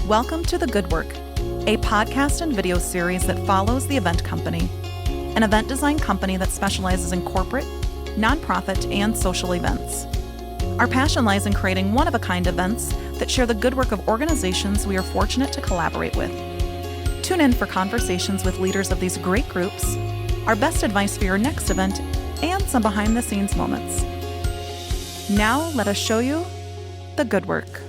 Welcome to The Good Work, a podcast and video series that follows The Event Company, an event design company that specializes in corporate, nonprofit, and social events. Our passion lies in creating one-of-a-kind events that share the good work of organizations we are fortunate to collaborate with. Tune in for conversations with leaders of these great groups, our best advice for your next event, and some behind-the-scenes moments. Now, let us show you the good work.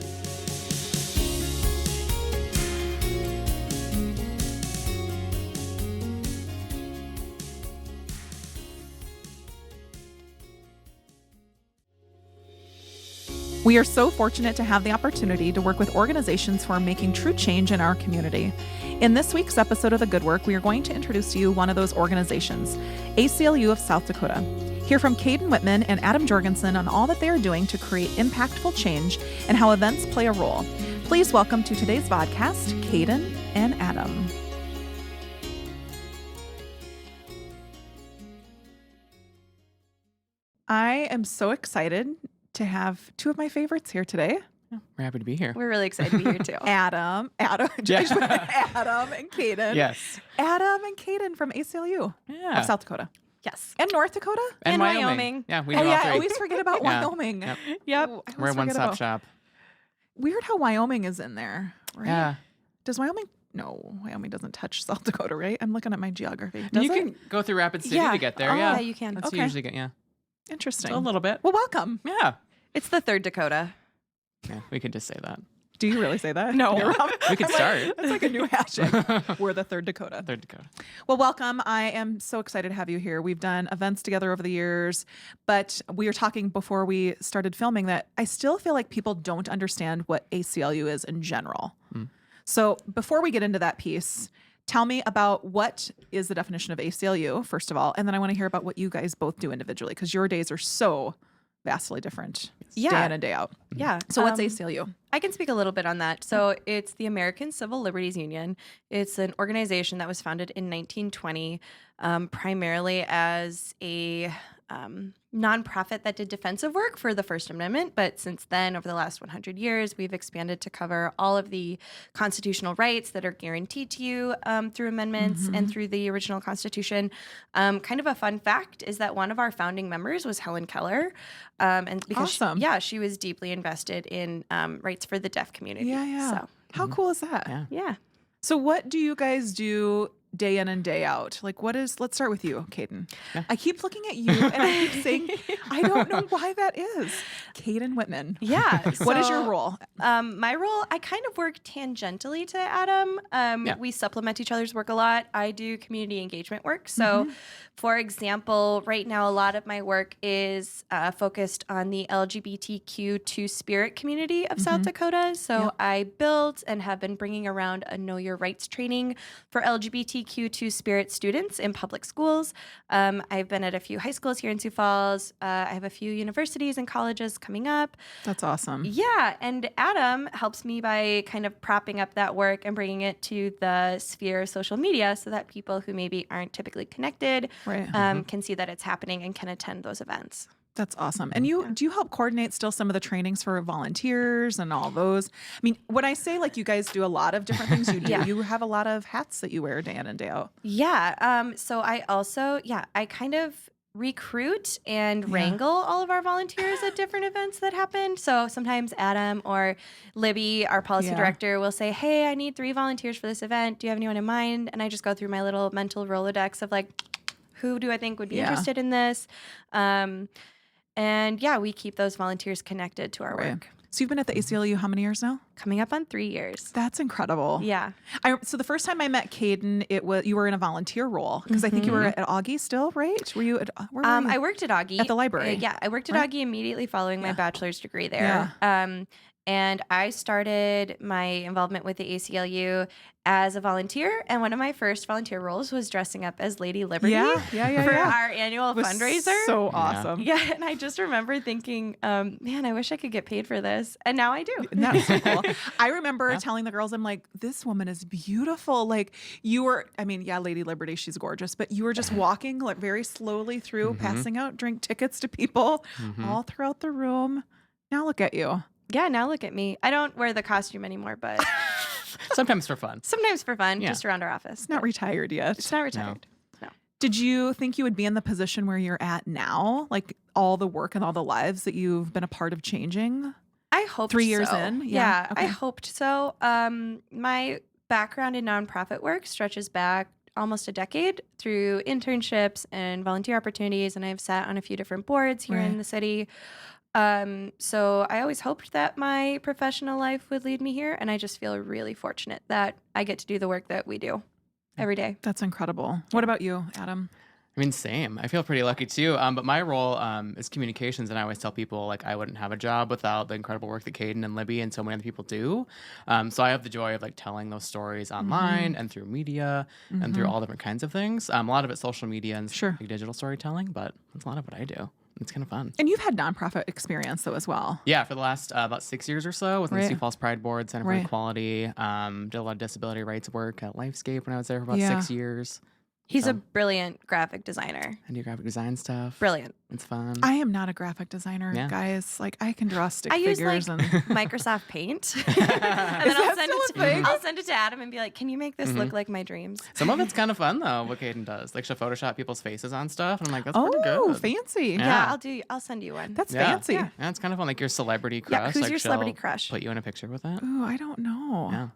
We are so fortunate to have the opportunity to work with organizations who are making true change in our community. In this week's episode of The Good Work, we are going to introduce to you one of those organizations, ACLU of South Dakota. Hear from Kadyn and Adam Jorgensen on all that they are doing to create impactful change and how events play a role. Please welcome to today's podcast, Kadyn and Adam. I am so excited to have two of my favorites here today. We're happy to be here. We're really excited to be here too. Adam and Kadyn. Yes. Adam and Kadyn from ACLU of South Dakota. Yes. And North Dakota? And Wyoming. Yeah, we do all three. I always forget about Wyoming. Yep. Ooh, We're a one-stop shop. Weird how Wyoming is in there, right? Yeah. Does Wyoming? No, Wyoming doesn't touch South Dakota, right? I'm looking at my geography. Does You it? can go through Rapid City to get there. Yeah, you can. That's Okay. usually good. Yeah. Interesting. A little bit. Well, welcome. Yeah. It's the third Dakota. Yeah, we could just say that. Do you really say that? No. We could start. That's like a new hashtag. We're the third Dakota. Third Dakota. Well, welcome. I am so excited to have you here. We've done events together over the years, but we were talking before we started filming that I still feel like people don't understand what ACLU is in general. So before we get into that piece, tell me about what is the definition of ACLU, first of all, and then I want to hear about what you guys both do individually, because your days are so vastly different day in and day out. Yeah. So what's ACLU? I can speak a little bit on that. So it's the American Civil Liberties Union. It's an organization that was founded in 1920, primarily as a nonprofit that did defensive work for the First Amendment. But since then, over the last 100 years, we've expanded to cover all of the constitutional rights that are guaranteed to you through amendments and through the original Constitution. Kind of a fun fact is that one of our founding members was Helen Keller. And because she was deeply invested in rights for the deaf community. Yeah. So, How cool is that? yeah. So what do you guys do day in and day out? Like let's start with you, Kadyn. Yeah. I keep looking at you and I keep saying, I don't know why that is. Kadyn Whitman. Yeah. What is your role? My role, I kind of work tangentially to Adam. We supplement each other's work a lot. I do community engagement work. So, for example, right now, a lot of my work is focused on the LGBTQ two-spirit community of South Dakota. So I built and have been bringing around a Know Your Rights training for LGBTQ two-spirit students in public schools. I've been at a few high schools here in Sioux Falls. I have a few universities and colleges coming up. That's awesome. Yeah, and Adam helps me by kind of propping up that work and bringing it to the sphere of social media so that people who maybe aren't typically connected can see that it's happening and can attend those events. That's awesome. And do you help coordinate still some of the trainings for volunteers and all those? I mean, when I say like you guys do a lot of different things, you do. You have a lot of hats that you wear day in and day out. Yeah. So I also, I kind of recruit and wrangle all of our volunteers at different events that happen. So sometimes Adam or Libby, our policy director, will say, hey, I need 3 volunteers for this event. Do you have anyone in mind? And I just go through my little mental Rolodex of like, who do I think would be interested in this? And we keep those volunteers connected to our work. So you've been at the ACLU how many years now? Coming up on 3 years. That's incredible. Yeah. So the first time I met Kadyn, you were in a volunteer role because I think you were at Augie still, right? Were you at? Where were you? I worked at Augie at the library. I worked at Augie immediately following my bachelor's degree there. And I started my involvement with the ACLU as a volunteer. And one of my first volunteer roles was dressing up as Lady Liberty for our annual fundraiser. So awesome. Yeah. And I just remember thinking, man, I wish I could get paid for this. And now I do. That's so cool. I remember telling the girls, I'm like, this woman is beautiful. Like you were, Lady Liberty, she's gorgeous, but you were just walking like very slowly through, passing out drink tickets to people all throughout the room. Now look at you. Yeah, now look at me. I don't wear the costume anymore, but Sometimes for fun. Sometimes for fun, Yeah. just around our office. It's not retired yet. It's not retired. No. Did you think you would be in the position where you're at now? Like all the work and all the lives that you've been a part of changing? I hoped 3 years so. in? Yeah, Okay. I hoped so. My background in nonprofit work stretches back almost a decade through internships and volunteer opportunities, and I've sat on a few different boards here in Right. the city. So I always hoped that my professional life would lead me here, and I just feel really fortunate that I get to do the work that we do every day. That's incredible. What about you, Adam? I mean, same. I feel pretty lucky too. But my role is communications, and I always tell people like I wouldn't have a job without the incredible work that Kadyn and Libby and so many other people do. So I have the joy of like telling those stories online and through media and through all different kinds of things. A lot of it's social media and Sure. like, digital storytelling, but that's a lot of what I do. It's kind of fun. And you've had nonprofit experience though as well. Yeah, for the last about 6 years or so, with the Right. Sioux Falls Pride Board, Center for Right. Equality. Did a lot of disability rights work at Lifescape when I was there for about Yeah. 6 years. He's a brilliant graphic designer. I do graphic design stuff. Brilliant. It's fun. I am not a graphic designer, Yeah. guys. Like I can draw stick I use like figures and Microsoft Paint, and Is then that still a thing? I'll send it to Adam and be like, "Can you make this look like my dreams?" Some of it's kind of fun though. What Kadyn does, like she'll Photoshop people's faces on stuff, and I'm like, that's pretty oh, good. fancy. Yeah. I'll send you one. That's Yeah. fancy. Yeah. Yeah, it's kind of fun. Like your celebrity crush. Yeah, who's like your she'll celebrity crush? Put you in a picture with it. Ooh, I don't know. Yeah.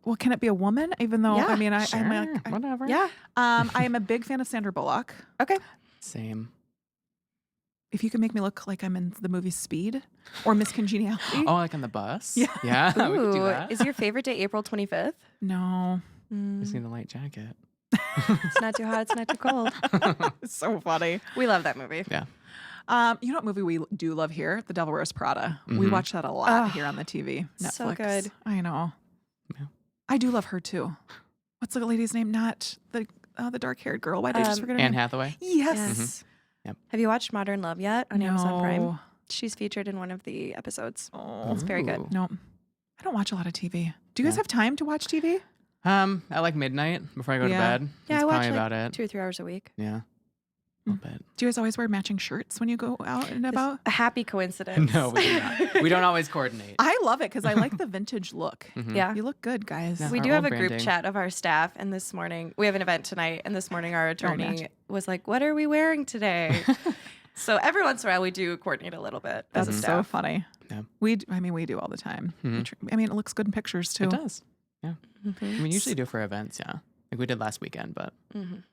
Well, can it be a woman? Even though Yeah, I mean, I'm Sure, like, whatever. Yeah. I am a big fan of Sandra Bullock. Okay. Same. If you could make me look like I'm in the movie Speed or Miss Congeniality. Oh, like on the bus? Yeah. Yeah. we could do Ooh, that. is your favorite day April 25th? No, Just need a light jacket. It's not too hot. It's not too cold. it's so funny. We love that movie. Yeah. You know what movie we do love here? The Devil Wears Prada. We Mhm. watch that a lot Oh, here on the TV. Netflix. so good. I know. Yeah. I do love her too. What's the lady's name? Not the dark-haired girl. Why did I just forget her Anne name? Hathaway. Yes. Yep. Have you watched Modern Love yet on Amazon Prime? No. She's featured in one of the episodes. Oh, It's very good. Ooh. no. I don't watch a lot of TV. Do you guys Yeah. have time to watch TV? At like midnight before I go Yeah. to bed. Yeah, That's I watch probably like about it. 2 or 3 hours a week. Yeah. A little bit. Do you guys always wear matching shirts when you go out and about? A happy coincidence. No, we do not. We don't always coordinate. I love it because I like the vintage look. Mhm. Yeah. You look good, guys. Yeah. We Our do have old a group branding. chat of our staff, and this morning we have an event tonight, and this morning our attorney match. was like, "What are we wearing today?" So every once in a while we do coordinate a little bit as That's a so staff. funny. Yeah. We do all the time. Mhm. I mean, it looks good in pictures too. It does. Yeah. Mhm. I mean, usually do for events. Yeah. Like we did last weekend, but Mhm.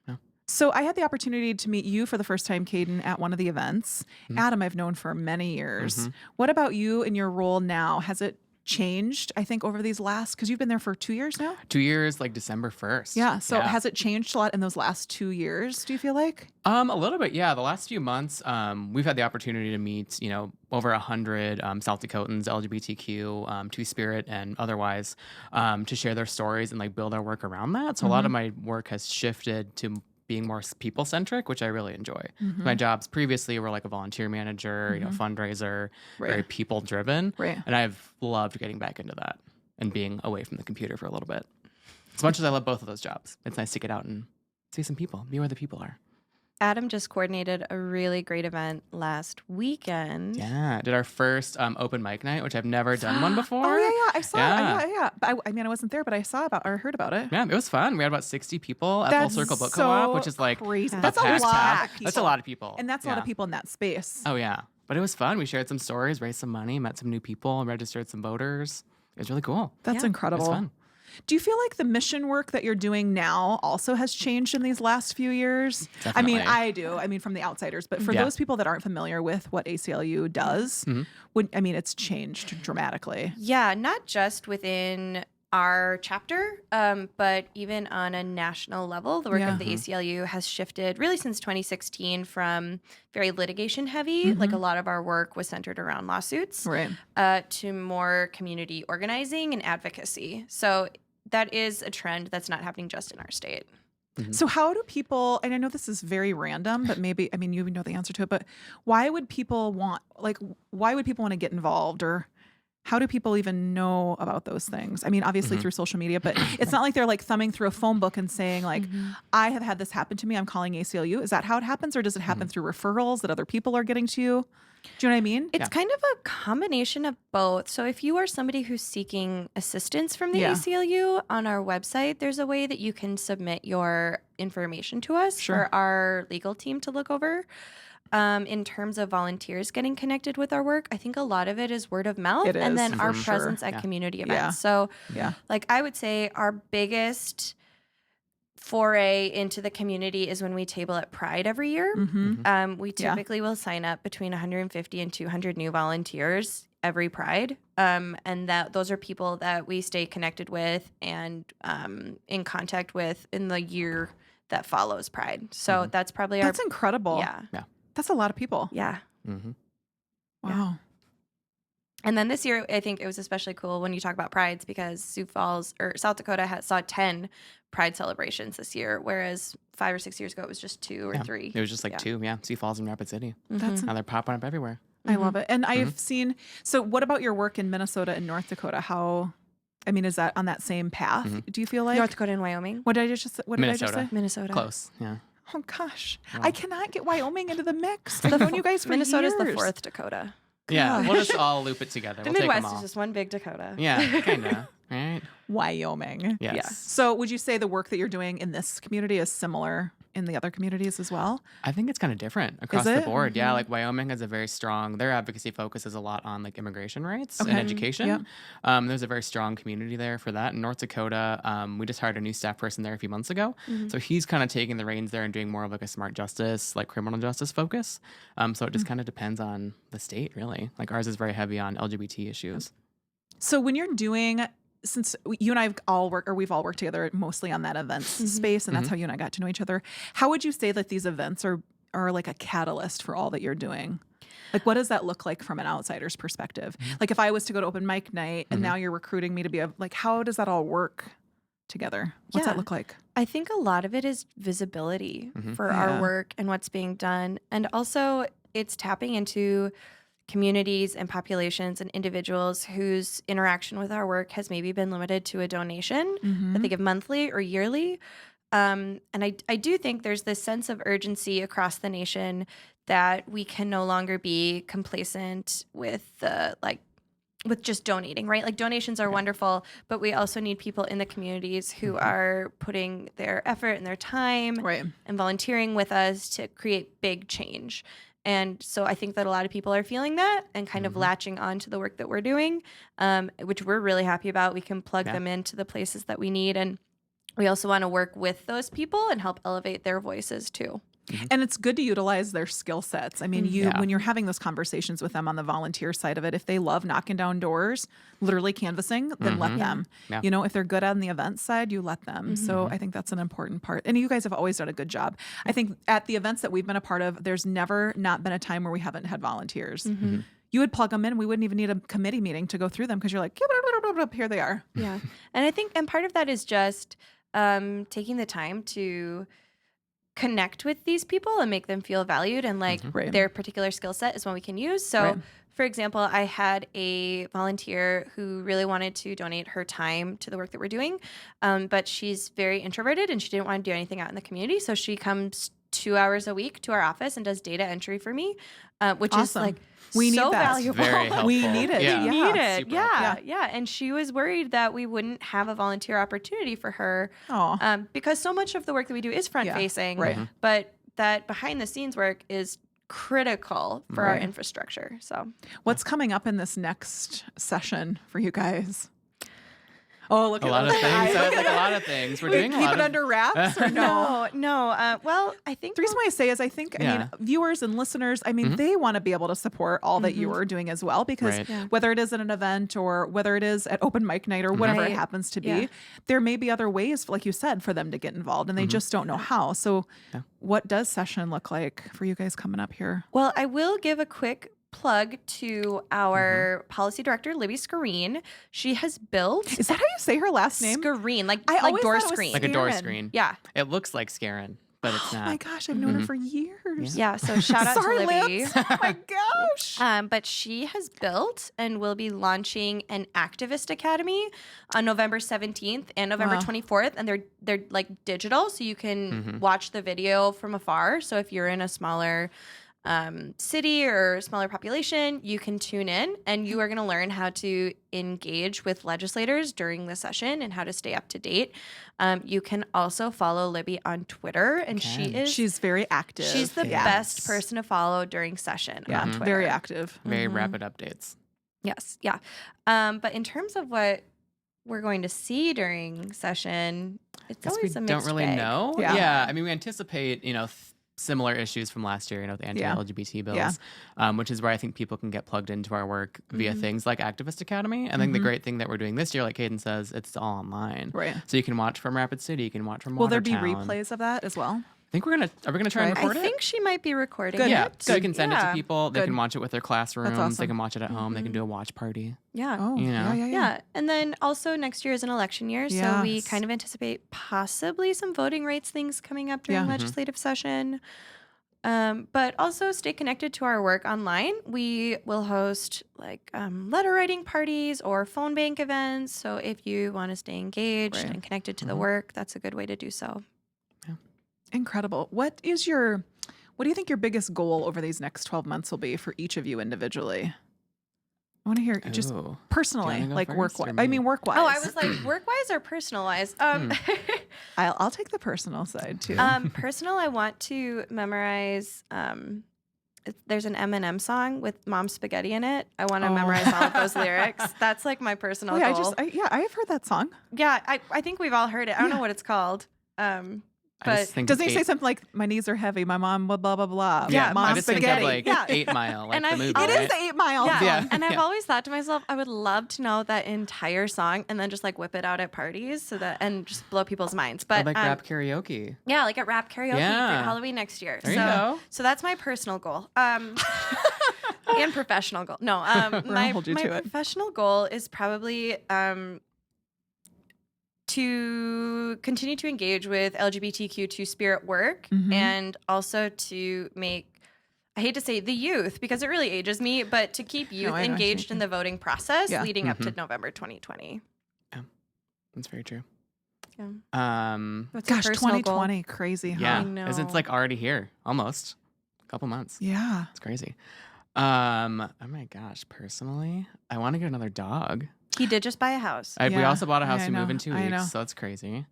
So I had the opportunity to meet you for the first time, Kadyn, at one of the events. Adam, I've known for many years. What about you in your role now? Has it changed, I think, over these last, because you've been there for 2 years now? 2 years, like December 1st. Yeah. So has it changed a lot in those last 2 years, do you feel like? A little bit, yeah. The last few months, we've had the opportunity to meet, over 100 South Dakotans, LGBTQ, Two-Spirit, and otherwise, to share their stories and like build our work around that. So a lot of my work has shifted to being more people-centric, which I really enjoy. My jobs previously were like a volunteer manager, fundraiser, very Right. people-driven, Right. and I've loved getting back into that and being away from the computer for a little bit. As much as I love both of those jobs, it's nice to get out and see some people, be where the people are. Adam just coordinated a really great event last weekend. Yeah, did our first open mic night, which I've never done one before. Oh, yeah. I saw Yeah. it. Yeah. But I mean, I wasn't there, but I saw about or heard about it. Yeah, it was fun. We had about 60 people at That's Full Circle Book so Co-op, which is like crazy. a That's a packed lot house. of people. That's a lot of people. And that's a lot of Yeah. people in that space. Oh, yeah. But it was fun. We shared some stories, raised some money, met some new people, registered some voters. It was really cool. That's Yeah. incredible. It was fun. Do you feel like the mission work that you're doing now also has changed in these last few years? I mean, Definitely. I do. I mean, from the outsiders, but for Yeah. those people that aren't familiar with what ACLU does, it's changed dramatically. Yeah, not just within our chapter, but even on a national level, the work Yeah. of the ACLU has shifted really since 2016 from very litigation heavy, like a lot of our work was centered around lawsuits, Right. to more community organizing and advocacy. So that is a trend that's not happening just in our state. So how do people, and I know this is very random, but maybe, I mean, you know the answer to it, but why would people want to get involved, or how do people even know about those things? I mean, obviously through social media, but it's not like they're like thumbing through a phone book and saying like, I have had this happen to me. I'm calling ACLU. Is that how it happens? Or does it happen through referrals that other people are getting to you? Do you know what I mean? It's kind of a combination of both. So if you are somebody who's seeking assistance from the ACLU, on our website, there's a way that you can submit your information to us for our legal team to look over. In terms of volunteers getting connected with our work, I think a lot of it is word of mouth and then our presence at community events. So like I would say our biggest foray into the community is when we table at Pride every year. We typically will sign up between 150 and 200 new volunteers every Pride. And those are people that we stay connected with and in contact with in the year that follows Pride. So that's probably That's incredible. Yeah. That's a lot of people. Yeah. Wow. And then this year, I think it was especially cool when you talk about prides because Sioux Falls or South Dakota saw 10 pride celebrations this year, whereas 5 or 6 years ago it was just 2 or 3. It was just like 2, Sioux Falls and Rapid City. That's Now they're popping up everywhere. I love it. And I've seen, so what about your work in Minnesota and North Dakota? How, I mean, is that on that same path? Do you feel like? North Dakota and Wyoming. What did I just say? Minnesota. Close, yeah. Oh gosh, I cannot get Wyoming into the mix. I've known you guys for Minnesota's years. the 4th Dakota. Yeah, we'll just all loop it together. The We'll take Midwest them all. is just one big Dakota. Yeah, kind of, right? Wyoming. Yes. Yeah. So would you say the work that you're doing in this community is similar in the other communities as well? I think it's kind of different across the board. Yeah, like Wyoming has a very strong, their advocacy focuses a lot on like immigration rights and education. Yep. There's a very strong community there for that. In North Dakota, we just hired a new staff person there a few months ago. So he's kind of taking the reins there and doing more of like a smart justice, like criminal justice focus. So it just kind of depends on the state, really. Like ours is very heavy on LGBT issues. So when you're doing, since you and I we've all worked together mostly on that events space, and that's how you and I got to know each other. How would you say that these events are like a catalyst for all that you're doing? Like, what does that look like from an outsider's perspective? Like, if I was to go to open mic night and now you're recruiting me to be like, how does that all work together? What's that look like? I think a lot of it is visibility for our work and what's being done. And also it's tapping into communities and populations and individuals whose interaction with our work has maybe been limited to a donation that they give monthly or yearly. And I do think there's this sense of urgency across the nation that we can no longer be complacent with with just donating, right? Like donations are wonderful, but we also need people in the communities who are putting their effort and their time and volunteering with us to create big change. And so I think that a lot of people are feeling that and kind of latching on to the work that we're doing, which we're really happy about. We can plug them into the places that we need. And we also want to work with those people and help elevate their voices too. And it's good to utilize their skill sets. I mean, when you're having those conversations with them on the volunteer side of it, if they love knocking down doors, literally canvassing, then let them. Yeah. You know, if they're good on the event side, you let them. So I think that's an important part. And you guys have always done a good job. I think at the events that we've been a part of, there's never not been a time where we haven't had volunteers. You would plug them in. We wouldn't even need a committee meeting to go through them because you're like, here they are. Yeah. And I think, and part of that is just taking the time to connect with these people and make them feel valued and like their particular skill set is one we can use. So for example, I had a volunteer who really wanted to donate her time to the work that we're doing, but she's very introverted and she didn't want to do anything out in the community. So she comes 2 hours a week to our office and does data entry for me, which is like we so need that. valuable. Very helpful. We need it. Yeah. We need it. Super Yeah. And she was worried that we wouldn't have a volunteer opportunity for her because so much of the work that we do is front facing, but that behind the scenes work is critical for our infrastructure. So what's coming up in this next session for you guys? Oh, look a at lot of those things. eyes. Sounds like a lot of things. We're doing a Keep lot it of under wraps or no? No. Well, I think The reason why I say is I mean, viewers and listeners, I mean, they want to be able to support all that you are doing as well, because whether it is at an event or whether it is at open mic night or whatever it happens to be, there may be other ways, like you said, for them to get involved and they just don't know how. So what does session look like for you guys coming up here? Well, I will give a quick plug to our policy director, Libby Screen. She has built... Is that how you say her last name? Screen, like always door thought it was screen. like a door Scarin. screen. Yeah. It looks like Scarin, but it's not. Oh my gosh, I've known her for years. Yeah, so shout out Sorry, to Libby. Liz. Oh my gosh. But she has built and will be launching an activist academy on November 17th and November 24th, and they're like digital, so you can watch the video from afar. So if you're in a smaller city or smaller population, you can tune in, and you are going to learn how to engage with legislators during the session and how to stay up to date. You can also follow Libby on Twitter, and She's very active. She's the best person to follow during session on Twitter. Very active. Very rapid updates. Yes, yeah. But in terms of what we're going to see during session, it's always a mixed don't really bag. know. Yeah. I mean, we anticipate, similar issues from last year, the anti-LGBT bills, which is where I think people can get plugged into our work via things like Activist Academy. I think the great thing that we're doing this year, like Kadyn says, it's all online. Right. So you can watch from Rapid City, you can watch from Will there be Watertown. replays of that as well? I think are we gonna try and record it? I think she might be recording Yeah, it. so we can send it to people. They Good. can watch it with their classrooms. awesome. They can watch it at home. They can do a watch party. Yeah. Oh, Yeah. Yeah. And then also next year is an election year. So we Yes. kind of anticipate possibly some voting rights things coming up during legislative session. But also stay connected to our work online. We will host letter writing parties or phone bank events. So if you want to stay engaged and connected to the work, that's a good way to do so. Incredible. What do you think your biggest goal over these next 12 months will be for each of you individually? I want to hear just Ooh. personally, Do you wanna go like first, work-wise. or I me? mean, work-wise. Oh, I was like work-wise or personal-wise? I'll take the personal side too. Personal, I want to memorize. There's an Eminem song with Mom Spaghetti in it. I want to memorize all of those lyrics. That's like my personal goal. I have heard that song. Yeah, I think we've all heard it. I don't know what it's called. I just think Doesn't he it's say something like, my knees are heavy, my mom, blah, blah, blah, blah. Yeah, Mom I just think spaghetti. of like 8 Mile, like And the I've movie, always- It right? is the 8 Mile Yeah. song. Yeah. And I've always thought to myself, I would love to know that entire song and then just like whip it out at parties and just blow people's minds. Or But like rap karaoke. yeah, like at rap karaoke Yeah. for Halloween next year. There you go. So that's my personal goal. And professional goal. No, my hold you to it. professional goal is probably to continue to engage with LGBTQ two-spirit work and also to make, I hate to say the youth because it really ages me, but to keep youth I know. engaged in the voting process Yeah. leading up to November 2020. That's very true. Yeah. What's Gosh, your personal 2020, crazy, huh? Yeah, know. because it's like already here, almost a couple months. Yeah. It's crazy. Oh my gosh, personally, I want to get another dog. He did just buy a house. We Yeah. also bought a house I to move know. in 2 I weeks, know. so that's crazy.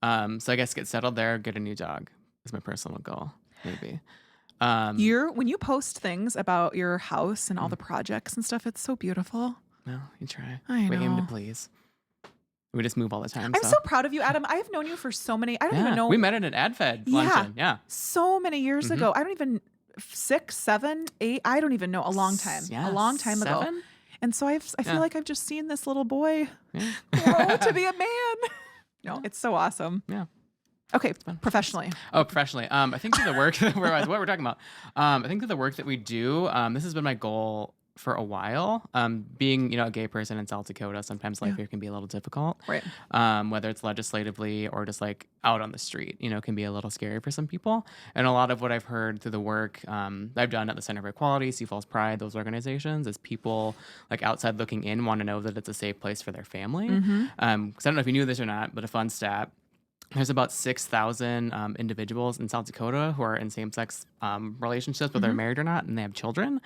So I guess get settled there, get a new dog is my personal goal, maybe. When you post things about your house and all the projects and stuff, it's so beautiful. No, you try. I We aim to know. please. We just move all the time. I'm so proud of you, Adam. I have known you for so many, I don't even know. We met at an AdFed luncheon. Yeah. So many years ago. I don't even, 6, 7, 8, I don't even know, a long time. Yeah, a long time ago. 7? And so I feel like I've just seen this little boy Yeah. grow to be a man. No, it's so awesome. Yeah. Okay, professionally. Oh, professionally. I think through the work what we're talking about. I think through the work that we do, this has been my goal for a while. Being, a gay person in South Dakota, sometimes life here can be a little difficult. Right. Whether it's legislatively or just like out on the street, can be a little scary for some people. And a lot of what I've heard through the work I've done at the Center for Equality, Sioux Falls Pride, those organizations, is people like outside looking in want to know that it's a safe place for their family. Because I don't know if you knew this or not, but a fun stat. There's about 6,000 individuals in South Dakota who are in same-sex relationships, whether they're married or not, and they have children.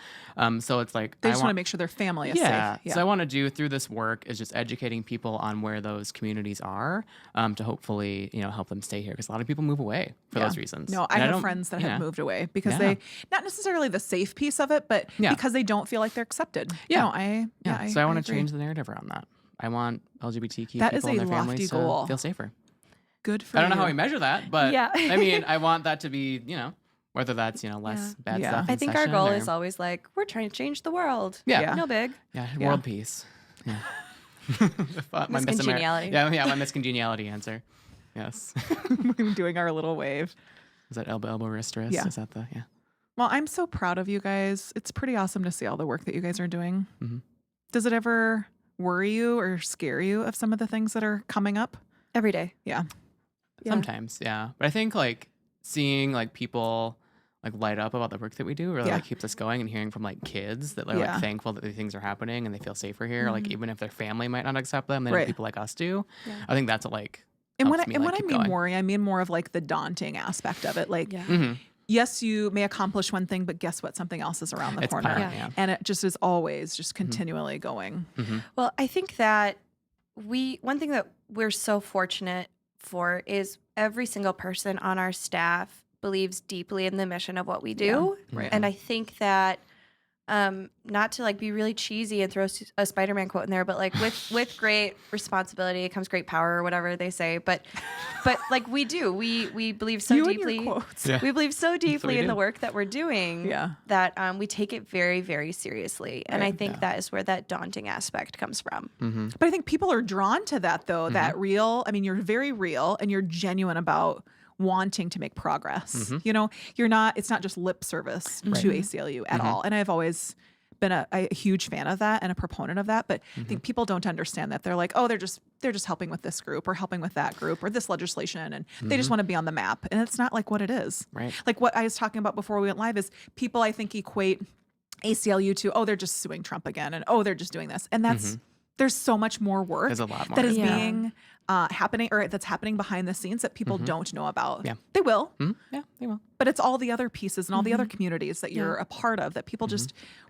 So it's like They just want to make sure their family is safe. So I want to do through this work is just educating people on where those communities are to hopefully help them stay here, because a lot of people move away for those reasons. No, I have friends that have moved away because they, not necessarily the safe piece of it, but because they don't feel like they're accepted. Yeah. No, So I want to agree. change the narrative around that. I want LGBTQ That people is and a their lofty families goal. to feel safer. Good for I don't know you. how we measure that, but Yeah. I mean, I want that to be, whether that's, less bad Yeah. stuff. I in think our session goal or- is always like, we're trying to change the world. Yeah. No big. Yeah, Yeah. world peace. Yeah. My Miss Congeniality. Yeah, my Miss Congeniality answer. Yes. doing our little wave. Is that elbow, wrist, wrist? Yeah. Is that the, yeah. Well, I'm so proud of you guys. It's pretty awesome to see all the work that you guys are doing. Mhm. Does it ever worry you or scare you of some of the things that are coming up? Every day. Yeah. Yeah. Sometimes, yeah. But I think like seeing like people like light up about the work that we do really Yeah. like keeps us going, and hearing from like kids that they're Yeah. like thankful that these things are happening and they feel safer here. Like Mhm. even if their family might not accept them, then Right. people like us do. Yeah. I think that's what like And when helps me, and like, when I keep mean going. worry, I mean more of like the daunting aspect of it. Like, Yeah. Mhm. yes, you may accomplish one thing, but guess what? Something else is around the It's corner. apparent, Yeah. yeah. And it just is always just continually going. Mhm. Well, I think that one thing that we're so fortunate for is every single person on our staff believes deeply in the mission of what we do. Right. And I think that not to like be really cheesy and throw a Spider-Man quote in there, but like with great responsibility comes great power or whatever they say. But like we do, we believe so You and deeply. your quotes. Yeah. We believe so deeply we in do. the work that we're doing Yeah. that we take it very, very seriously. And I Right. think Yeah. that is where that daunting aspect comes from. Mhm. But I think people are drawn to that though, that real, I mean, you're very real and you're genuine about wanting to make progress. You know, it's not just lip service to ACLU at all. And I've always been a huge fan of that and a proponent of that. But I think people don't understand that. They're like, oh, they're just helping with this group or helping with that group or this legislation. And they just want to be on the map. And it's not like what it is. Right. Like what I was talking about before we went live is people I think equate ACLU to, oh, they're just suing Trump again. And oh, they're just doing this. And there's so much more work There's a lot more. that is Yeah. being happening or that's happening behind the scenes that people don't know about. Yeah. They will, Mhm. Yeah, they will. but it's all the other pieces and all the other communities that you're a part of that people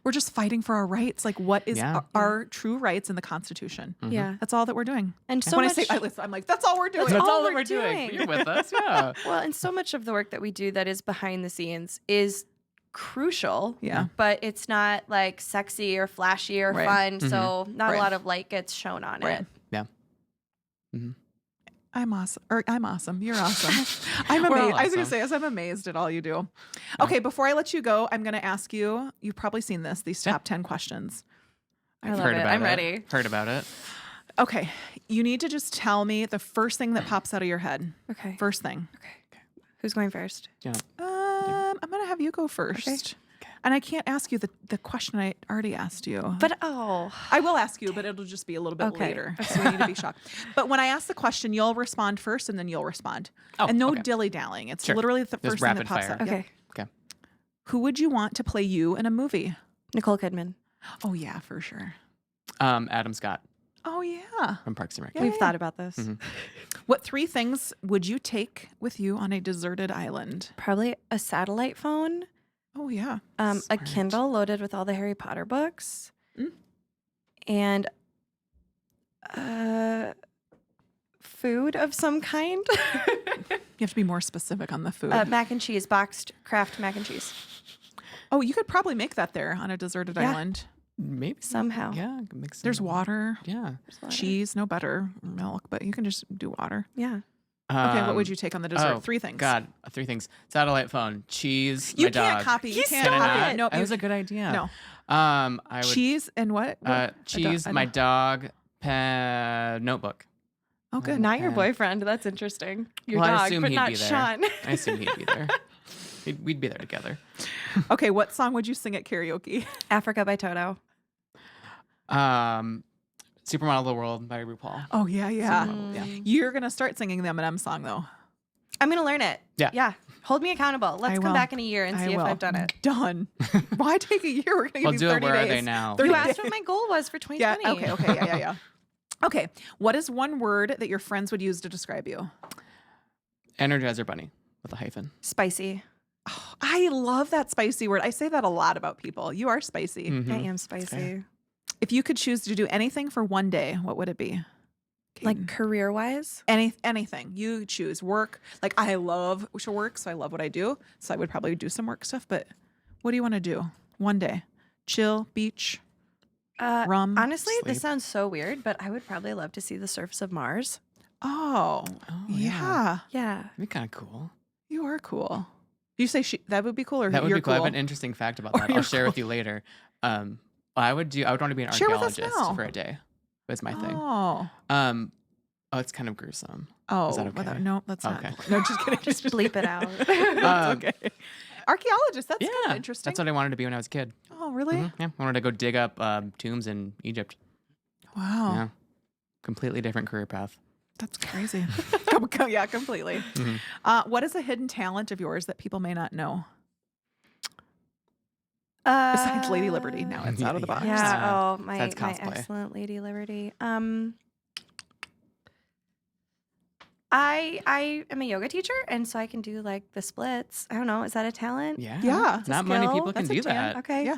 we're just fighting for our rights. Like what is Yeah. our true rights in the Constitution? Yeah. That's all that we're doing. And so when much, I say I'm like, that's all we're doing. That's all that we're we're doing. doing. You're with us, yeah. well, and so much of the work that we do that is behind the scenes is crucial. Yeah. But it's not like sexy or flashy or Right. fun. So not Right. a lot of light gets shown on Right. it. Yeah. Mhm. I'm awesome. Or I'm awesome. You're awesome. I'm We're all amazed. I was going to awesome. say, I'm amazed at all you do. Okay, before I let you go, I'm going to ask you, you've probably seen this, these top 10 questions. I love Heard it. about I'm it. ready. Heard about it. Okay, you need to just tell me the first thing that pops out of your head. Okay. First thing. Who's going first? Yeah. I'm going to have you go first. And I can't ask you the question I already asked you. But I will ask you, but it'll just be a little bit Okay. later. So you need to be shocked. But when I ask the question, you'll respond first and then you'll respond. Oh, and no okay. dilly-dallying. It's Sure. literally the Just first thing that rapid pops fire. out. Yep. okay. Okay. Who would you want to play you in a movie? Nicole Kidman. Oh, yeah, for sure. Adam Scott Oh, yeah. from Parks and Rec. Yeah. We've thought about this. What 3 things would you take with you on a deserted island? Probably a satellite phone, Oh, yeah. a Smart. Kindle loaded with all the Harry Potter books, Mm. and food of some kind. You have to be more specific on the food. Mac and cheese, boxed Kraft mac and cheese. Oh, you could probably make that there on a deserted Yeah. island. Maybe. Somehow. Yeah. Mix There's some- water, Yeah. cheese, no butter, milk, but you can just do water. Yeah. Okay, what would you take on the dessert? oh, 3 things. God, 3 things. Satellite phone, cheese, You my can't dog. copy. You He can't stole Can I copy not? it. No, That was a good idea. no. I would Cheese and what? cheese, I my don't- dog, notebook. Oh, good. Not your Yeah. boyfriend. That's interesting. Your Well, I dog, assume but he'd not be there. Sean. I assume he'd be there. We'd be there together. Okay, what song would you sing at karaoke? Africa by Toto. Supermodel of the World by RuPaul. Oh, yeah, yeah. Yeah. You're going to start singing the M&M song, though. I'm going to learn it. Yeah. Yeah. Hold me accountable. Let's I come will. back in a year and I see if will. I've done it. Done. Why take a year? We're going to Well, give you do 30 it. Where days. are they now? 30 You days. asked what my goal was for Yeah, 2020. okay, yeah. Okay, what is one word that your friends would use to describe you? Energizer Bunny with a hyphen. Spicy. Oh, I love that spicy word. I say that a lot about people. You are spicy. Mhm. I am spicy. If you could choose to do anything for one day, what would it be? Like Kadyn. career wise? anything you choose. Work. Like I love to work, so I love what I do. So I would probably do some work stuff. But what do you want to do? One day, chill, beach, rum. Honestly, this Sleep. sounds so weird, but I would probably love to see the surface of Mars. Oh, yeah. Yeah. That'd be kind of cool. You are cool. You say that would be cool, or That would you're be cool. I cool? have an interesting fact about Or that. you're I'll share with cool. you later. I would want to be an Share with us archaeologist now. for a day. That's my thing. Oh, It's kind of gruesome. oh. Is that okay? No, that's Okay. not. No, just kidding. Just bleep it out. That's okay. Archaeologist. That's kind Yeah, of interesting. that's what I wanted to be when I was a kid. Oh, really? Mhm, yeah, I wanted to go dig up tombs in Egypt. Wow. Yeah, completely different career path. That's crazy. Yeah, completely. What is a hidden talent of yours that people may not know? Besides Lady Liberty, now it's out of the box. Yeah. Oh, my Besides cosplay. excellent Lady Liberty. I am a yoga teacher, and so I can do like the splits. I don't know. Is that a talent? Yeah. Yeah. It's a Not many skill. people can That's a do talent. that. Okay. Yeah.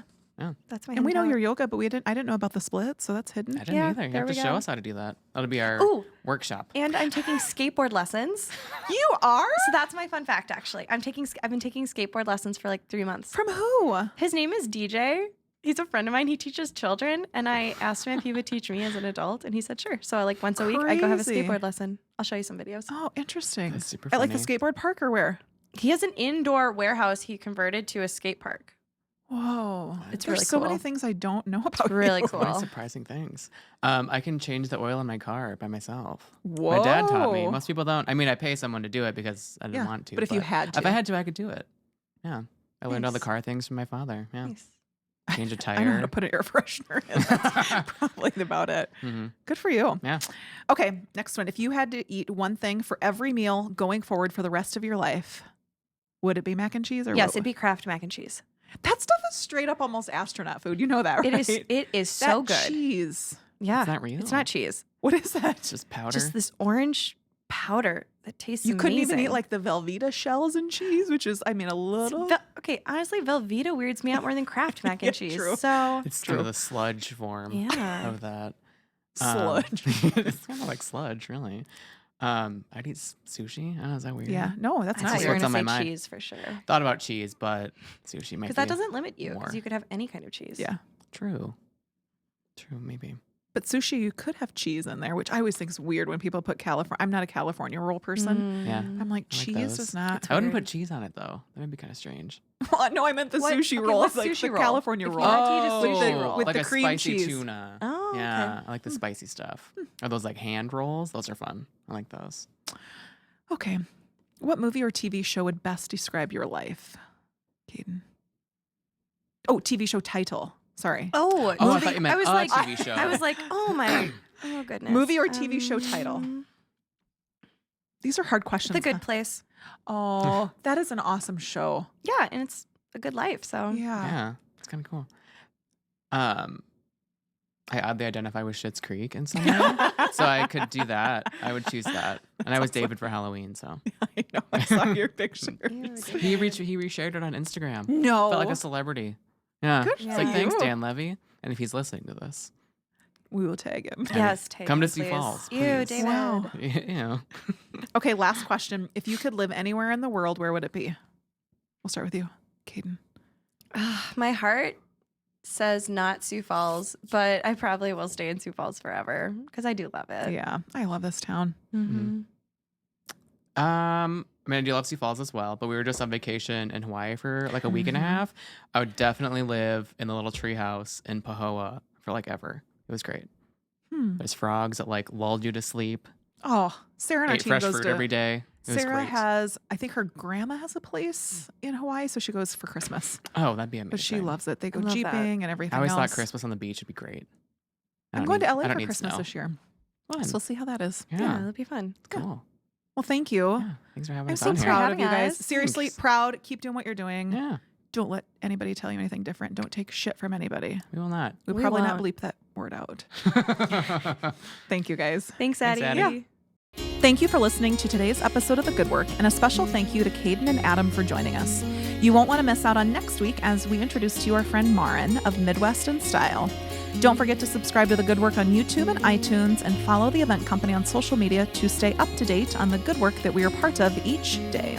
That's my. And we know hidden your talent. yoga, but I didn't know about the split, so that's hidden. I didn't Yeah, either. You there have to we show go. us how to do that. That'll be our Ooh. workshop. And I'm taking skateboard lessons. You are? So that's my fun fact, actually. I've been taking skateboard lessons for like 3 months. From who? His name is DJ. He's a friend of mine. He teaches children, and I asked him if he would teach me as an adult, and he said sure. So like once a week, I go have a Crazy. skateboard lesson. I'll show you some videos. Oh, interesting. That's super At like the funny. skateboard park or where? He has an indoor warehouse he converted to a skate park. Whoa. It's There's really so many cool. things I don't know about really you. cool. Many surprising things. I can change the oil in my car by myself. Whoa. My dad taught me. Most people don't. I mean, I pay someone to do it because I didn't Yeah, want to. but if you had if to. I had to, I could do it. Yeah. I learned all the Nice. car things from my father. Yeah. Nice. Change a I know how tire. to put an air freshener in. That's probably about it. Mhm. Good for you. Yeah. Okay, next one. If you had to eat one thing for every meal going forward for the rest of your life, would it be mac and cheese or Yes, what? it'd be Kraft mac and cheese. That stuff is straight up almost astronaut food. You know that, right? It is That so good. cheese. Yeah. It's not real. It's not cheese. What is that? It's just powder. Just this orange powder that tastes You couldn't even eat amazing. like the Velveeta shells and cheese, which is, I mean, a little. Okay, honestly, Velveeta weirds me out more than Kraft mac Yeah, and cheese. true. So it's true. kind of the sludge form Yeah. of that. Sludge. It's kind of like sludge, really. I'd eat sushi. I don't know, is that weird? Yeah, no, that's I not thought you were weird. what's on gonna my say mind. cheese for sure. Thought about cheese, but sushi might be. Because that doesn't limit you. more. Because you could have any kind of cheese. Yeah. True. True, maybe. But sushi, you could have cheese in there, which I always think is weird when people put California. I'm not a California roll person. Yeah. I'm like, I like cheese those. is not. I wouldn't weird. put cheese on it though. That would be kind of strange. Well, no, I meant the What- sushi okay, roll. what's Like sushi the roll? California If you roll. had to eat a sushi roll. With like the a cream spicy cheese. tuna. Oh, Yeah, okay. I like the spicy stuff. Or those like hand rolls. Those are fun. I like those. Okay. What movie or TV show would best describe your life, Kadyn? Oh, TV show title. Sorry. Oh, Oh, I movie- thought you meant was a like, TV show. I was like, oh my, oh goodness. Movie or TV show title? These are hard questions. The Good huh? Place. Oh, that is an awesome show. Yeah, and it's a good life. So Yeah. Yeah, it's kind of cool. I oddly identify with Schitt's Creek in some way, so I could do that. I would choose that, and I was David for Halloween, so I know. I saw your pictures. he reshared it on Instagram. No. Felt like a celebrity. Yeah, Good it's for like thanks, you. Dan Levy, and if he's listening to this, We will tag him. yes, take come it, to Sioux please. Falls, Ew, please. David. Wow. you know, Okay, last question. If you could live anywhere in the world, where would it be? We'll start with you, Kadyn. My heart says not Sioux Falls, but I probably will stay in Sioux Falls forever because I do love it. Yeah, I love this town. Mhm. I mean, I do love Sioux Falls as well, but we were just on vacation in Hawaii for like a week and a half. I would definitely live in the little tree house in Pahoa for like ever. It was great. Hmm. There's frogs that like lulled you to sleep. Oh, Sarah and our Ate team fresh goes fruit to. every day. It was Sarah great. has, I think her grandma has a place in Hawaii, so she goes for Christmas. Oh, that'd be amazing. But she loves it. They go love that. jeeping and everything I always else. thought Christmas on the beach would be great. I I'm don't going need- to I LA don't for need Christmas snow. this year. Fun. So we'll see how that is. Yeah, Yeah. it'll be fun. Cool. Well, thank you. Yeah. Thanks for having I'm us so on here. proud of you having guys. us. Seriously, Thanks. proud. Keep doing what you're doing. Yeah, Don't let anybody tell you anything different. Don't take shit from anybody. we will not. We'll We probably not won't. bleep that word out. Thank you guys. Thanks, Addie. Addie. Yeah. Thank you for listening to today's episode of The Good Work, and a special thank you to Kadyn and Adam for joining us. You won't want to miss out on next week as we introduce to you our friend Marin of Midwest in Style. Don't forget to subscribe to The Good Work on YouTube and iTunes, and follow the event company on social media to stay up to date on the good work that we are part of each day.